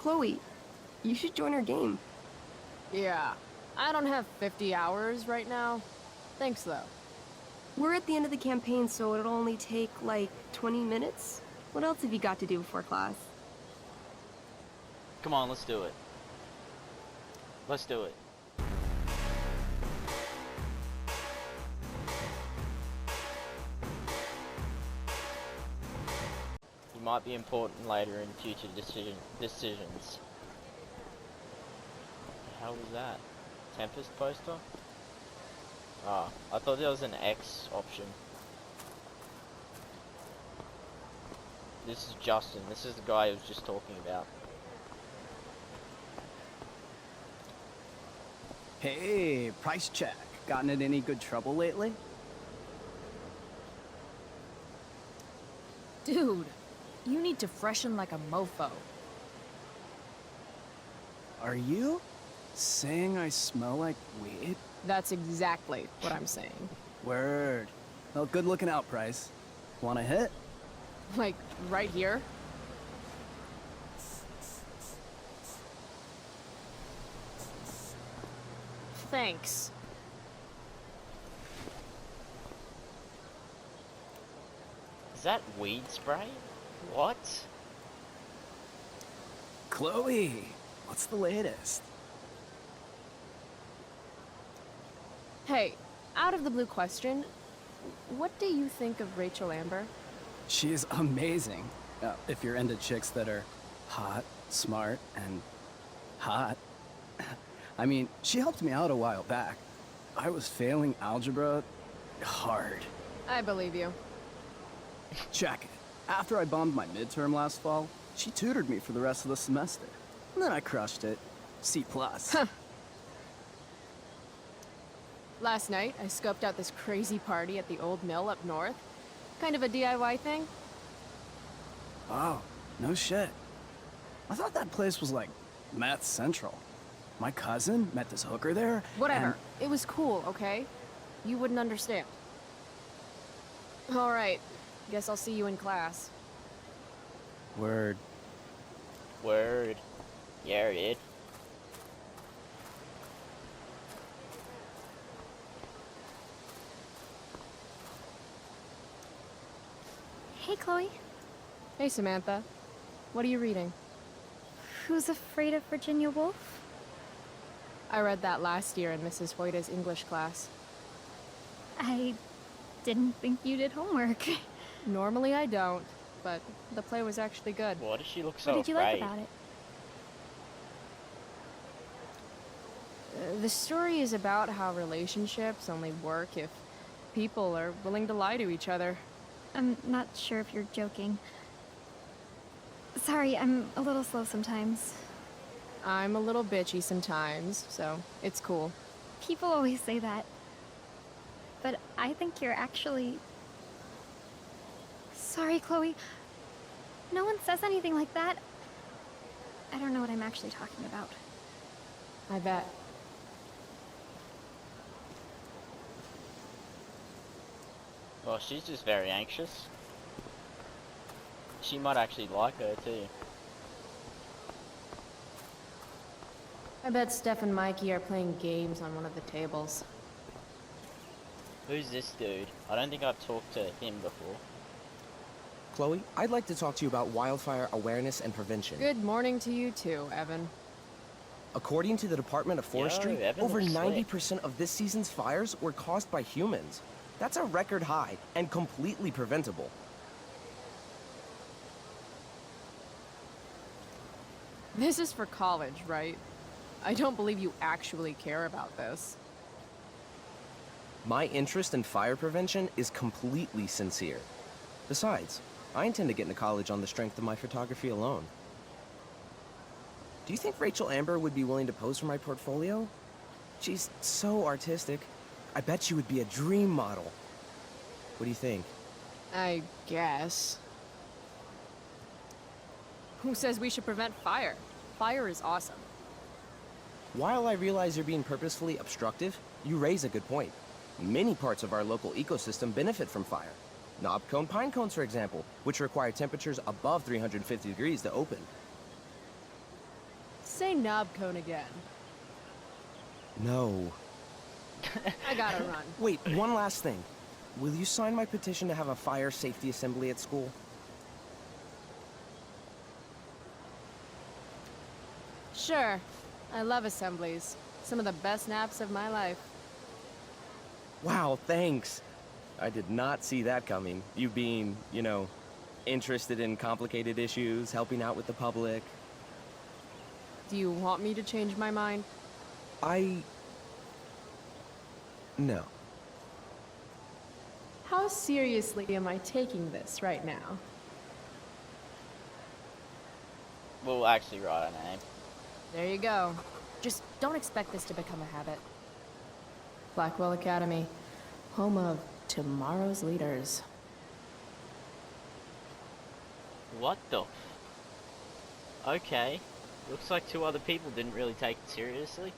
Chloe, you should join our game. Yeah, I don't have 50 hours right now. Thanks, though. We're at the end of the campaign, so it'll only take, like, 20 minutes. What else have you got to do before class? Come on, let's do it. Let's do it. You might be important later in future decisions. The hell was that? Tempest poster? Ah, I thought there was an X option. This is Justin. This is the guy I was just talking about. Hey, price check. Gotten in any good trouble lately? Dude, you need to freshen like a mofo. Are you saying I smell like weed? That's exactly what I'm saying. Word. Well, good looking out, Price. Want a hit? Like, right here? Thanks. Is that weed spray? What? Chloe, what's the latest? Hey, out of the blue question, what do you think of Rachel Amber? She is amazing. If you're into chicks that are hot, smart, and hot. I mean, she helped me out a while back. I was failing algebra hard. I believe you. Check it. After I bombed my midterm last fall, she tutored me for the rest of the semester. And then I crushed it. C+. Last night, I scoped out this crazy party at the old mill up north. Kind of a DIY thing. Oh, no shit. I thought that place was like meth central. My cousin met this hooker there. Whatever. and- It was cool, okay? You wouldn't understand. Alright. Guess I'll see you in class. Word. Word. Yeah, it. Hey, Chloe. Hey, Samantha. What are you reading? Who's Afraid of Virginia Woolf? I read that last year in Mrs. Hoyta's English class. I didn't think you did homework. Normally I don't, but the play was actually good. Why does she look so What did you afraid? like about it? The story is about how relationships only work if people are willing to lie to each other. I'm not sure if you're joking. Sorry, I'm a little slow sometimes. I'm a little bitchy sometimes, so it's cool. People always say that. But I think you're actually... Sorry, Chloe. No one says anything like that. I don't know what I'm actually talking about. I bet. Well, she's just very anxious. She might actually like her too. I bet Steph and Mikey are playing games on one of the tables. Who's this dude? I don't think I've talked to him before. Chloe, I'd like to talk to you about wildfire awareness and prevention. Good morning to you too, Evan. According to the Department of Forestry, Evan over looks slick. 90% of this season's fires were caused by humans. That's a record high and completely preventable. This is for college, right? I don't believe you actually care about this. My interest in fire prevention is completely sincere. Besides, I intend to get into college on the strength of my photography alone. Do you think Rachel Amber would be willing to pose for my portfolio? She's so artistic. I bet she would be a dream model. What do you think? I guess. Who says we should prevent fire? Fire is awesome. While I realize you're being purposefully obstructive, you raise a good point. Many parts of our local ecosystem benefit from fire. Knobcone pine cones, for example, which require temperatures above 350 degrees to open. Say knob cone again. No. I gotta run. Wait, one last thing. Will you sign my petition to have a fire safety assembly at school? Sure. I love assemblies. Some of the best naps of my life. Wow, thanks. I did not see that coming. You being, you know, interested in complicated issues, helping out with the public. Do you want me to change my mind? No. How seriously am I taking this right now? We'll actually write our name. There you go. Just don't expect this to become a habit. Blackwell Academy, home of tomorrow's leaders. What the Okay. Looks like two other people didn't really take it seriously.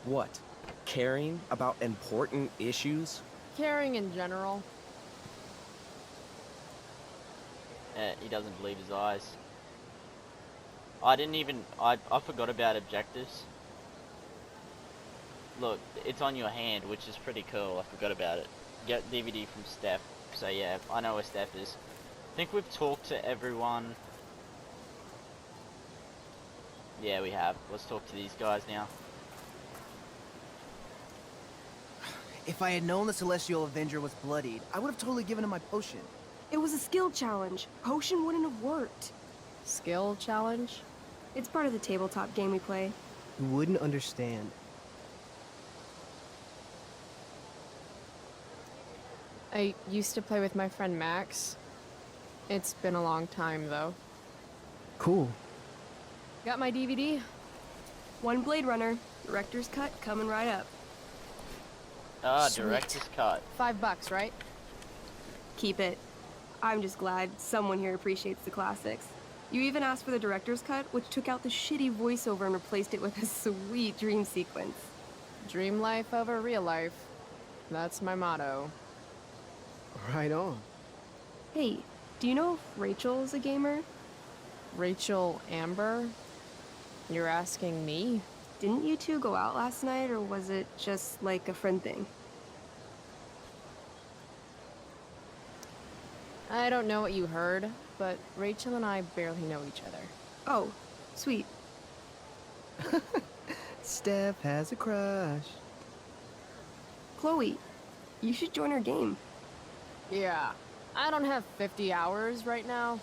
What? Caring about important issues? Caring in general. He doesn't believe his eyes. I forgot about objectives. Look, it's on your hand, which is pretty cool. I forgot about it. Get DVD from Steph. So yeah, I know where Steph is. I think we've talked to everyone. Yeah, we have. Let's talk to these guys now. If I had known the Celestial Avenger was bloodied, I would have totally given him my potion. It was a skill challenge. Potion wouldn't have worked. Skill challenge? It's part of the tabletop game we play. You wouldn't understand. I used to play with my friend Max. It's been a long time, though. Cool. Got my DVD? One Blade Runner, director's cut coming right up. Ah, Sweet. director's cut. $5, right? Keep it. I'm just glad someone here appreciates the classics. You even asked for the director's cut, which took out the shitty voiceover and replaced it with a sweet dream sequence. Dream life over real life. That's my motto. Right on. Hey, do you know if Rachel is a gamer? Rachel Amber? You're asking me? Didn't you two go out last night, or was it just like a friend thing? I don't know what you heard, but Rachel and I barely know each other. Oh, sweet. Steph has a crush. Chloe, you should join our game. Yeah, I don't have 50 hours right now.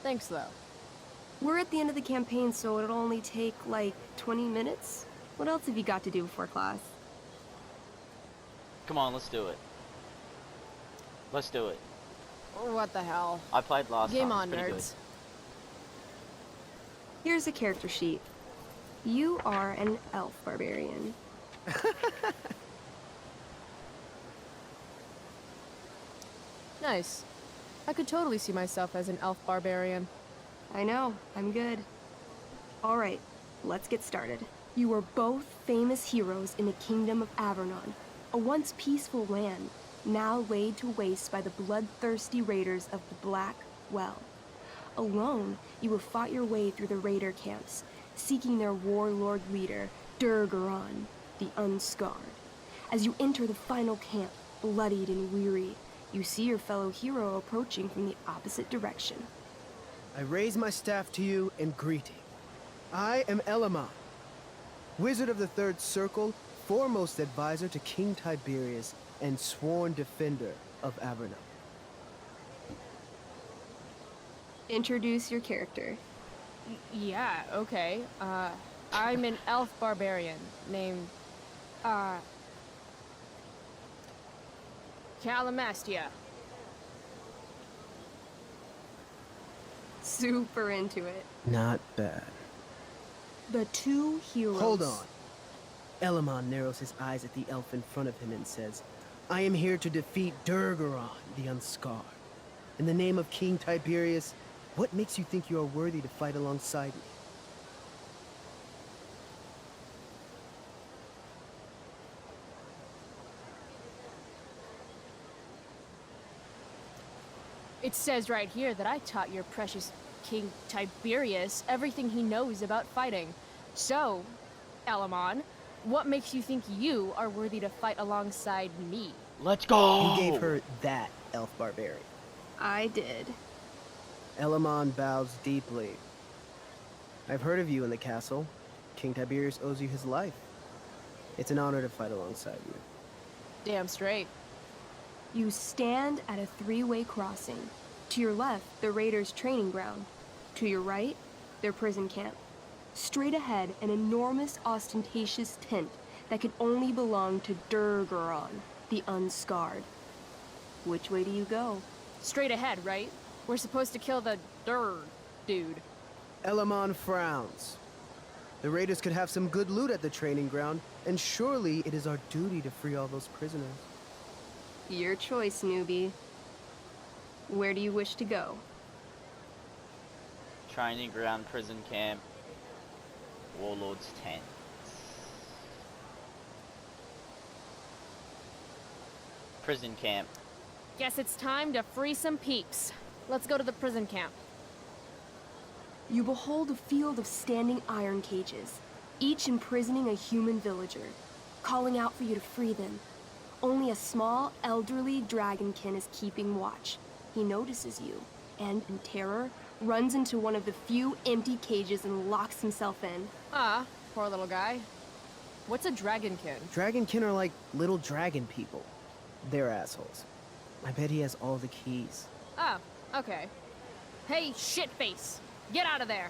Thanks, though. We're at the end of the campaign, so it'll only take like 20 minutes. What else have you got to do before class? Come on, let's do it. Let's do it. What the hell? I played last time. Game It's on, pretty good. nerds. Here's a character sheet. You are an elf barbarian. Nice. I could totally see myself as an elf barbarian. I know, I'm good. Alright, let's get started. You are both famous heroes in the kingdom of Avernon, a once peaceful land, now laid to waste by the bloodthirsty raiders of the Black Well. Alone, you have fought your way through the raider camps, seeking their warlord leader, Durgaron, the Unscarred. As you enter the final camp, bloodied and weary, you see your fellow hero approaching from the opposite direction. I raise my staff to you in greeting. I am Elamon, Wizard of the Third Circle, foremost advisor to King Tiberius, and sworn defender of Avernon. Introduce your character. Yeah, okay. I'm an elf barbarian named, Calamastia. Super into it. Not bad. The two heroes. Hold on. Elamon narrows his eyes at the elf in front of him and says, I am here to defeat Durgaron, the Unscarred. In the name of King Tiberius, what makes you think you are worthy to fight alongside me? It says right here that I taught your precious King Tiberius everything he knows about fighting. So, Elamon, what makes you think you are worthy to fight alongside me? Let's go! You gave her that, elf barbarian. I did. Elamon bows deeply. I've heard of you in the castle. King Tiberius owes you his life. It's an honor to fight alongside you. Damn straight. You stand at a three-way crossing. To your left, the raiders' training ground. To your right, their prison camp. Straight ahead, an enormous, ostentatious tent that could only belong to Durgaron, the Unscarred. Which way do you go? Straight ahead, right? We're supposed to kill the dude. Elamon frowns. The raiders could have some good loot at the training ground, and surely it is our duty to free all those prisoners. Your choice, newbie. Where do you wish to go? Training ground, prison camp, warlord's tent. Prison camp. Guess it's time to free some peeps. Let's go to the prison camp. You behold a field of standing iron cages, each imprisoning a human villager, calling out for you to free them. Only a small, elderly dragonkin is keeping watch. He notices you, and, in terror, runs into one of the few empty cages and locks himself in. Ah, poor little guy. What's a dragonkin? Dragonkin are like little dragon people. They're assholes. I bet he has all the keys. Oh, okay. Hey, shitface! Get out of there!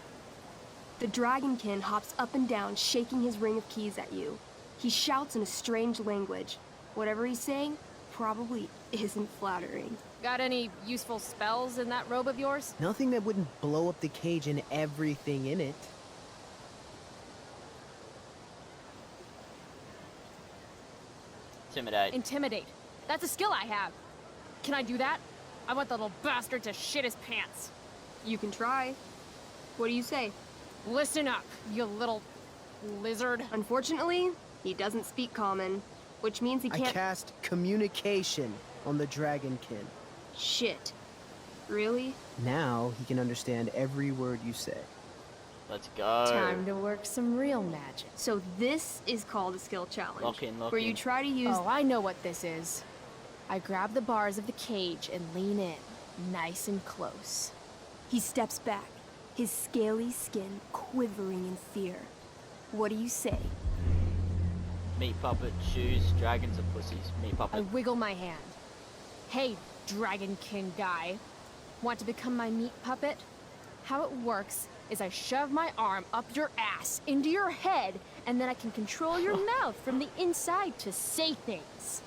The dragonkin hops up and down, shaking his ring of keys at you. He shouts in a strange language. Whatever he's saying probably isn't flattering. Got any useful spells in that robe of yours? Nothing that wouldn't blow up the cage and everything in it. Intimidate. Intimidate. That's a skill I have. Can I do that? I want the little bastard to shit his pants. You can try. What do you say? Listen up, you little lizard. Unfortunately, he doesn't speak common, which means he I can't— cast communication on the dragonkin. Shit. Really? Now he can understand every word you say. Let's go. Time to work some real magic. So this is called a skill challenge. Lock in, lock where you in. try to use— Oh, I know what this is. I grab the bars of the cage and lean in, nice and close. He steps back, his scaly skin quivering in fear. What do you say? Meat puppet, shoes, dragons are pussies. Meat I puppet. wiggle my hand. Hey, dragonkin guy. Want to become my meat puppet? How it works is I shove my arm up your ass into your head, and then I can control your mouth from the inside to say things.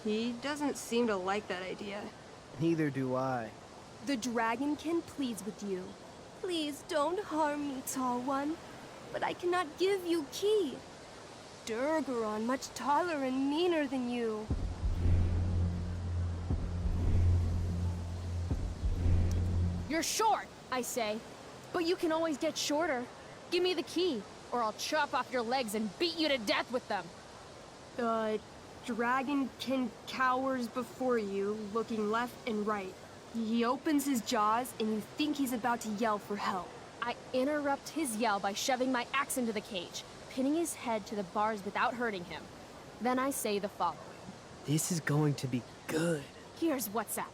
He doesn't seem to like that idea. Neither do I. The dragonkin pleads with you. Please don't harm me, tall one. But I cannot give you key. Durgaron much taller and meaner than you. You're short, I say. But you can always get shorter. Give me the key, or I'll chop off your legs and beat you to death with them. The dragonkin cowers before you, looking left and right. He opens his jaws, and you think he's about to yell for help. I interrupt his yell by shoving my axe into the cage, pinning his head to the bars without hurting him. Then I say the following. This is going to be good. Here's what's up.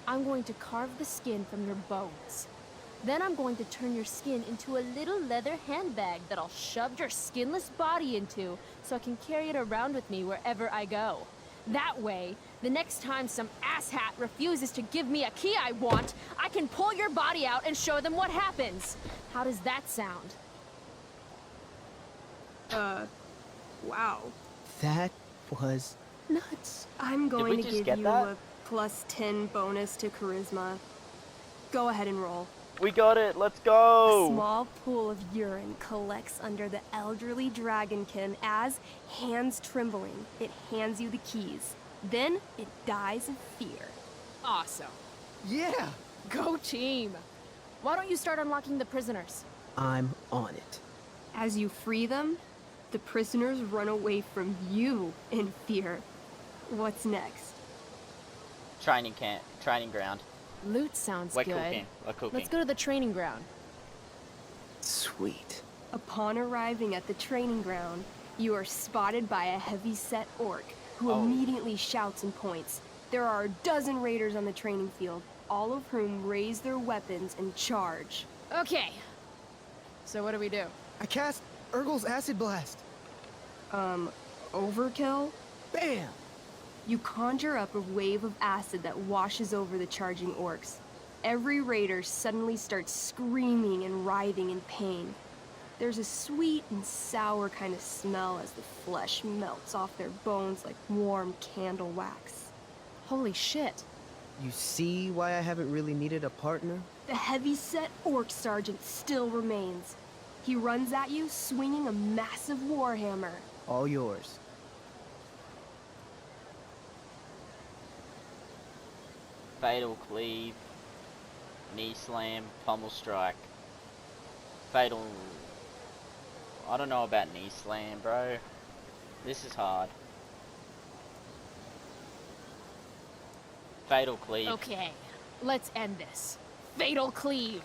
I'm going to carve the skin from your bones. Then I'm going to turn your skin into a little leather handbag that I'll shove your skinless body into so I can carry it around with me wherever I go. That way, the next time some asshat refuses to give me a key I want, I can pull your body out and show them what happens. How does that sound? Wow. That was nuts. I'm going we to just give get you that? a plus 10 bonus to charisma. Go ahead and roll. We got it. Let's A go. small pool of urine collects under the elderly dragonkin as, hands trembling, it hands you the keys. Then it dies of fear. Awesome. Yeah, Go team. Why don't you start unlocking the prisoners? I'm on it. As you free them, the prisoners run away from you in fear. What's next? Training camp. Training ground. Loot sounds We're good. cooking. We're cooking. Let's go to the training ground. Sweet. Upon arriving at the training ground, you are spotted by a heavy-set orc who Oh. immediately shouts and points. There are a dozen raiders on the training field, all of whom raise their weapons and charge. Okay. So what do we do? I cast Urgel's Acid Blast. Overkill? Bam! You conjure up a wave of acid that washes over the charging orcs. Every raider suddenly starts screaming and writhing in pain. There's a sweet and sour kind of smell as the flesh melts off their bones like warm candle wax. Holy shit. You see why I haven't really needed a partner? The heavy-set orc sergeant still remains. He runs at you swinging a massive warhammer. All yours. Fatal cleave, knee slam, pummel strike. Fatal. I don't know about knee slam, bro. This is hard. Fatal cleave. Okay, let's end this. Fatal cleave.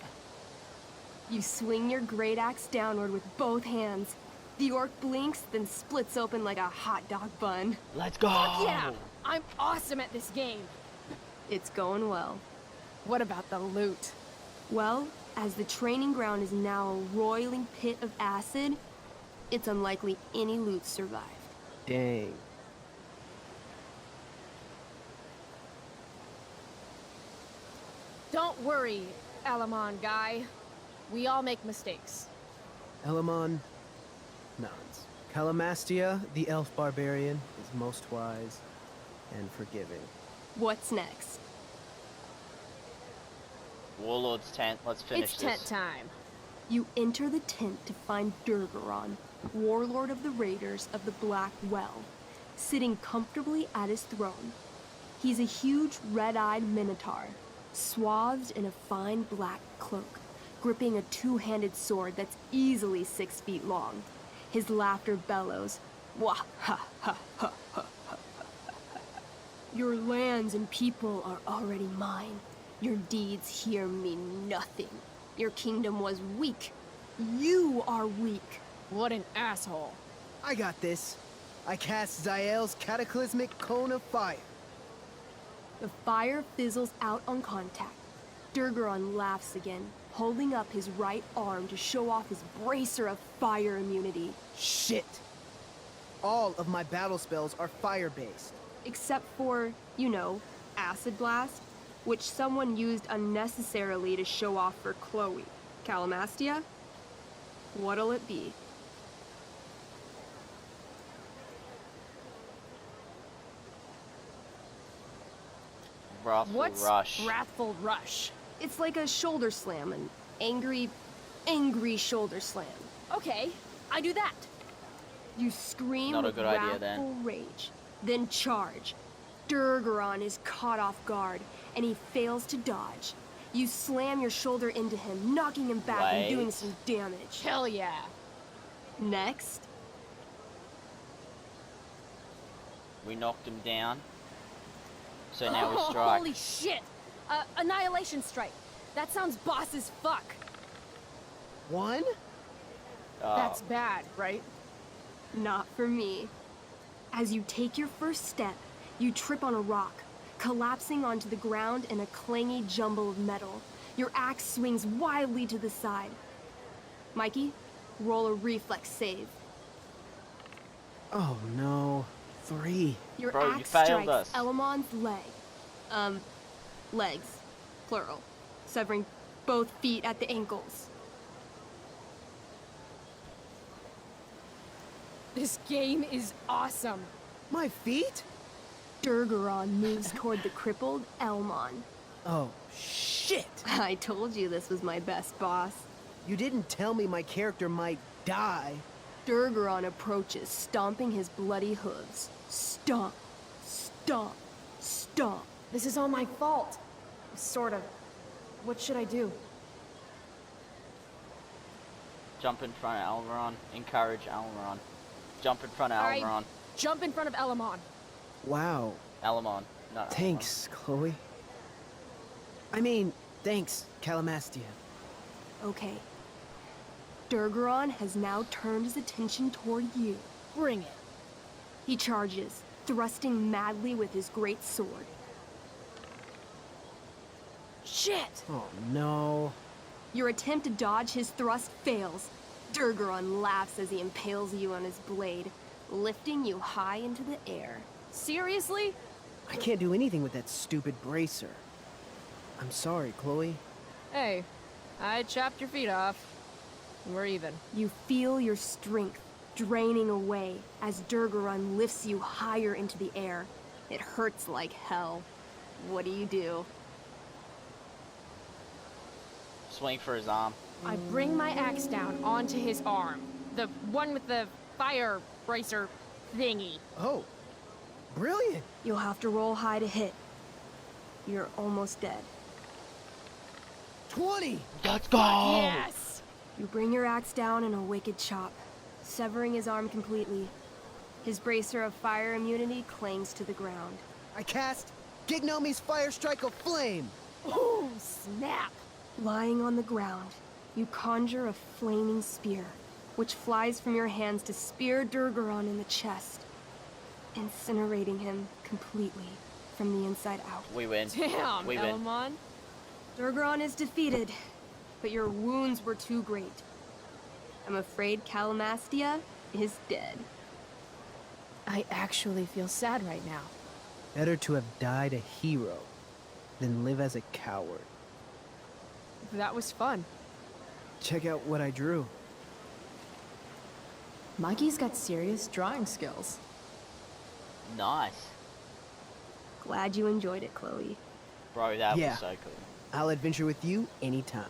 You swing your great axe downward with both hands. The orc blinks, then splits open like a hot dog bun. Let's go. Fuck yeah! I'm awesome at this game. It's going well. What about the loot? Well, as the training ground is now a roiling pit of acid, it's unlikely any loot survived. Dang. Don't worry, Alamon guy. We all make mistakes. Elamon nods. Calamastia, the elf barbarian, is most wise and forgiving. What's next? Warlord's tent. Let's finish It's tent this. time. You enter the tent to find Durgaron, warlord of the Raiders of the Black Well, sitting comfortably at his throne. He's a huge red-eyed minotaur, swathed in a fine black cloak, gripping a two-handed sword that's easily 6 feet long. His laughter bellows, wah ha ha ha ha ha. Your lands and people are already mine. Your deeds here mean nothing. Your kingdom was weak. You are weak. What an asshole. I got this. I cast Zael's cataclysmic cone of fire. The fire fizzles out on contact. Durgaron laughs again, holding up his right arm to show off his bracer of fire immunity. Shit! All of my battle spells are fire-based. Except for, you know, Acid Blast, which someone used unnecessarily to show off for Chloe. Calamastia? What'll it be? Wrathful What's rush. Wrathful Rush? It's like a shoulder slam, an angry shoulder slam. Okay, I do that. You scream Not a with good idea, then. wrathful rage, then charge. Durgaron is caught off guard, and he fails to dodge. You slam your shoulder into him, knocking him back and doing Wait. some damage. Hell yeah. Next, We knocked him down. So now we Oh, strike. holy shit! Annihilation Strike. That sounds boss as fuck. One? Oh, That's bad, right? not for me. As you take your first step, you trip on a rock, collapsing onto the ground in a clangy jumble of metal. Your axe swings wildly to the side. Mikey, roll a reflex save. Oh no. 3. Your Bro, you axe failed strikes us. Elamon's leg. Legs. Plural. Severing both feet at the ankles. This game is awesome. My feet? Durgaron moves toward the crippled Elmon. Oh, shit! I told you this was my best boss. You didn't tell me my character might die. Durgaron approaches, stomping his bloody hooves. Stomp, stomp, stomp. This is all my fault. Sort of. What should I do? jump in front of Elron. Encourage Elron. Jump in front of Alright. Elron. Jump in front of Elamon. Wow. Elamon. Not Elron. Thanks, Chloe. I mean, thanks, Calamastia. Okay. Durgaron has now turned his attention toward you. Bring it. He charges, thrusting madly with his great sword. Shit! Oh no. Your attempt to dodge his thrust fails. Durgaron laughs as he impales you on his blade, lifting you high into the air. Seriously? I can't do anything with that stupid bracer. I'm sorry, Chloe. Hey, I chopped your feet off. We're even. You feel your strength draining away as Durgaron lifts you higher into the air. It hurts like hell. What do? Swing for his arm. I bring my axe down onto his arm. The one with the fire bracer thingy. Oh, brilliant. You'll have to roll high to hit. You're almost dead. 20! Let's go! Yes! You bring your axe down in a wicked chop, severing his arm completely. His bracer of fire immunity clings to the ground. I cast Gignomi's Fire Strike of Flame! Ooh, snap! Lying on the ground, you conjure a flaming spear, which flies from your hands to spear Durgaron in the chest, incinerating him completely from the inside out. We win. Damn, We win. Elamon. Durgaron is defeated, but your wounds were too great. I'm afraid Calamastia is dead. I actually feel sad right now. Better to have died a hero than live as a coward. That was fun. Check out what I drew. Mikey's got serious drawing skills. Nice. Glad you enjoyed it, Chloe. Bro, that Yeah. was so cool. I'll adventure with you anytime.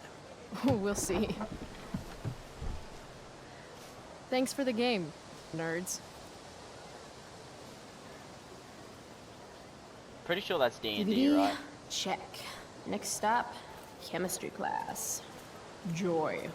We'll see. Thanks for the game, nerds. Pretty sure that's D&D, DVD? right? Check. Next stop, chemistry class. Joy.